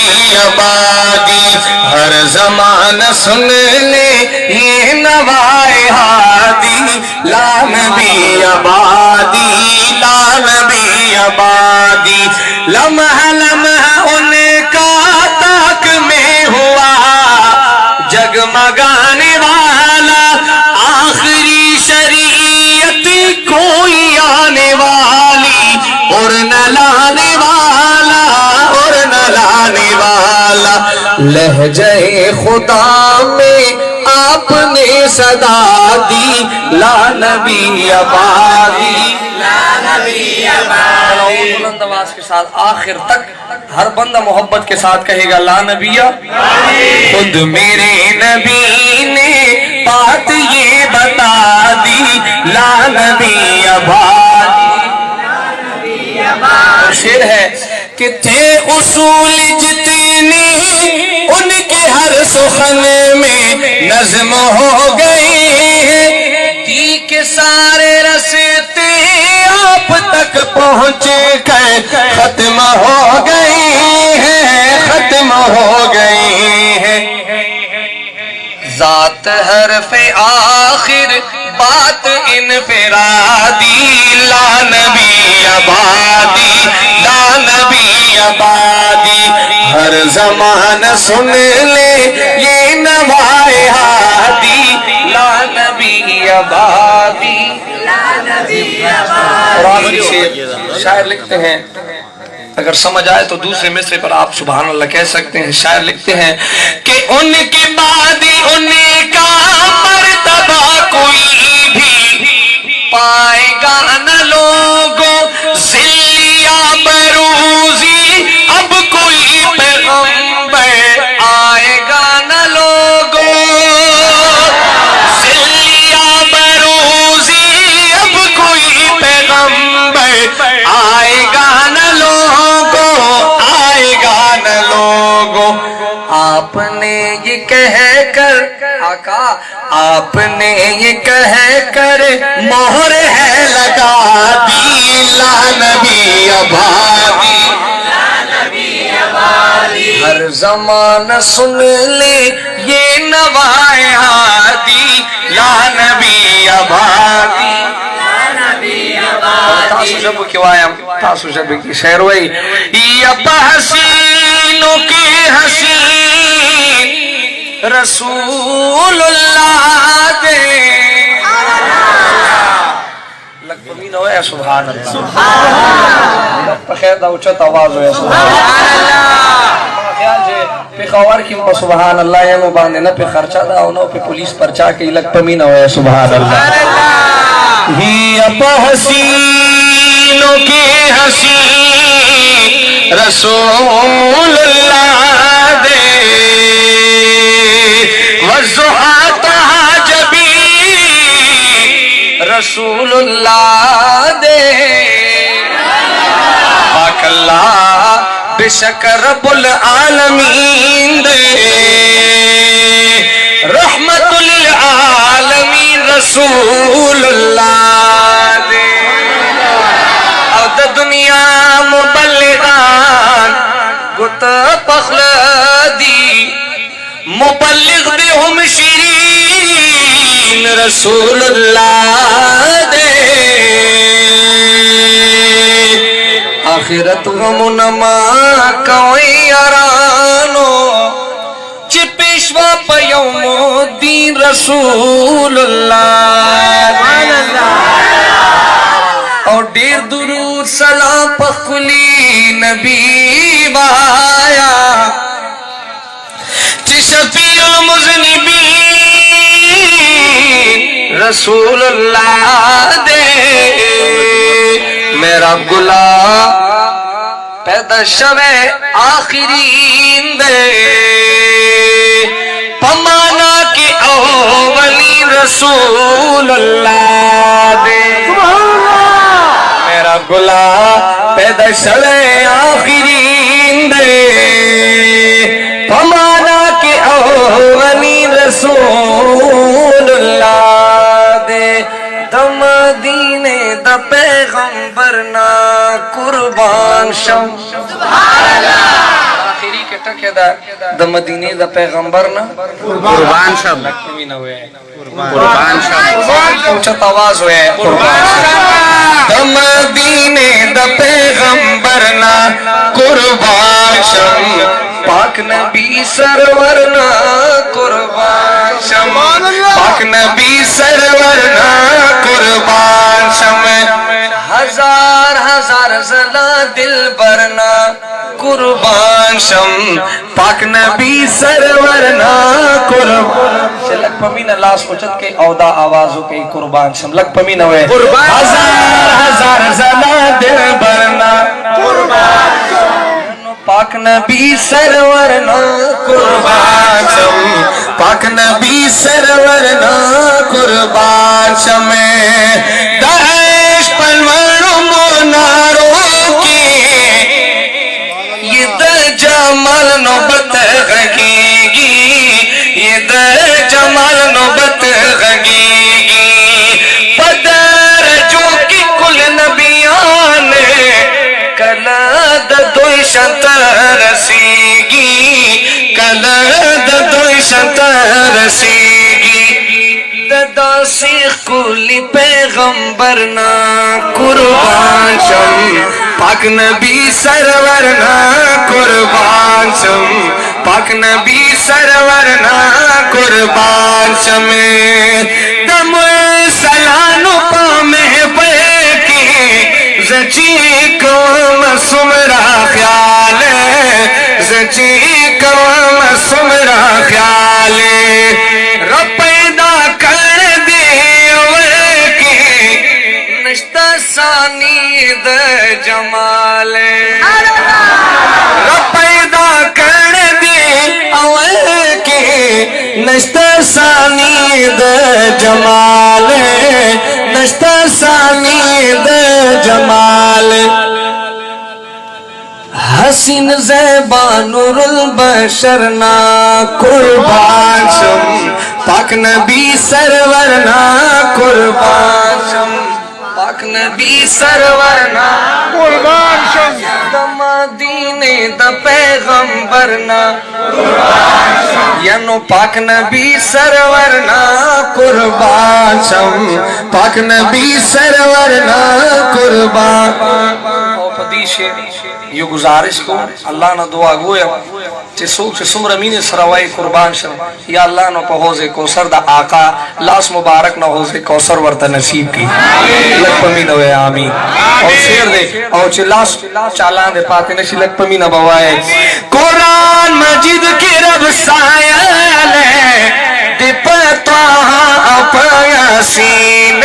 نبی آبادی ہر زمان سن لے یہ نوائے ہادی لا نبی آبادی لا نبی آبادی لمحہ لمحہ ان کا تاک میں ہوا جگمگانے والا آخری شریعت کوئی آنے والی اور نہ لانے والا اور نہ لانے والا لہجہ خدا میں آپ نے صدا دی لا نبی آبادی لا نبی آبادی بلند آواز کے ساتھ آخر تک ہر بندہ محبت کے ساتھ کہے گا لا نبی آبادی خود میرے نبی نے بات یہ بتا دی لا نبی آبادی شعر ہے کہ تھے اصول جتنے ان کے ہر سخن میں نظم ہو گئے ہیں کے سارے رستے آپ تک پہنچ کر ختم ہو گئے ہیں ختم ہو گئے ہیں ذات حرف آخر بات انفرادی لا نبی آبادی لا نبی آبادی ہر زمان سن لے یہ نوائے ہادی لا نبی آبادی لا نبی آبادی شاعر لکھتے ہیں اگر سمجھ آئے تو دوسرے مصرے پر آپ سبحان اللہ کہہ سکتے ہیں شاعر لکھتے ہیں کہ ان کے بعد ان کا مرتبہ کوئی بھی پائے گا نہ لوگوں ذلیا بروزی اب کوئی پیغمبر آئے گا نہ لوگوں ذلیا بروزی اب کوئی پیغمبر آئے گا نہ لوگوں آئے گا نہ لوگوں آپ نے یہ کہہ کر آقا آپ نے یہ کہہ کر مہر ہے لگا دی لا نبی آبادی ہر زمان سن لے یہ نوائے ہادی لا نبی آبادی تاسو جب کی وایم تاسو جب کی شعر وئی یا حسینوں کی حسین رسول اللہ دے لگ پمین ہوئے سبحان اللہ سبحان اللہ پخیر دا اچھت آواز ہوئے سبحان اللہ خیال جے پی خوار کی مو سبحان اللہ یا مو باندے نا پی خرچہ دا انہوں پی پولیس پرچا کے لگ پمین ہوئے سبحان اللہ ہی اپا حسینوں کی حسین رسول اللہ دے والزحا تحجبی رسول اللہ دے پاک اللہ بشک رب العالمین دے رحمت للعالمین رسول اللہ دے او دا دنیا مبلغان گت پخلدی مبلغ دے ہم شیرین رسول اللہ دے آخرت غم نما کوئی ارانو چی پیشوا پا یوم الدین رسول اللہ اور دیر درود سلام پخلی نبی بایا چی شفیع المذنبین رسول اللہ دے میرا گلا پیدا شوے آخرین دے پمانا کی اولین رسول اللہ دے میرا گلا پیدا شوے آخرین دے پمانا کی اولین رسول اللہ دے دم دینے دا پیغمبر نا قربان شم سبحان اللہ آخری کے ٹکے دا مدینے دا پیغمبر نا قربان شب لکھمی نہ ہوئے قربان شب اونچت آواز ہوئے قربان شب دا مدینے دا پیغمبر نا قربان شب پاک نبی سرور نا قربان شب پاک نبی سرور نا قربان شب ہزار ہزار زلا دل برنا قربان شم پاک نبی سرور نا قربان لگ پمین لاس پچت کے اودا آوازوں کے قربان شم لگ پمین ہوئے ہزار ہزار زلا دل برنا قربان پاک نبی سرور نا قربان شم پاک نبی سرور نا قربان شم داعش پلوانوں مناروں کی یہ در جمال نوبت غگے گی یہ در جمال نوبت غگے گی پدر جو کی کل نبیان کلاد دوئی شنتر رسیگی کلاد دوئی شنتر رسیگی ددا سیخ کلی پیغمبرنا قربان شم پاک نبی سرور نا قربان شم پاک نبی سرور نا قربان شم دم سلانو پا محبے کی زچی قوم سمرا خیال زچی قوم سمرا خیال رب پیدا کر دے کی نشتہ ثانی دا جمال رب پیدا کر دے اول کی نشتہ ثانی دا جمال نشتہ ثانی دا جمال حسین زیبان نور البشرنا قربان شم پاک نبی سرور نا قربان شم پاک نبی سرور نا قربان شم دا مدینے دا پیغمبرنا یعنی پاک نبی سرور نا قربان شم پاک نبی سرور نا قربان او پدیش یہ گزارش کو اللہ نہ دعا گویا چی سوک چی سمر مین سروائی قربان شو یا اللہ نہ پا حوض کوثر دا آقا لاس مبارک نہ حوض کوثر ورطا نصیب کی لگ پمین ہوئے آمین اور شیر دے اور چی لاس چالان دے پاتے نشی لگ پمین بوائے قرآن مجید کی رب سایہ لے دی پتوہا اپا یاسین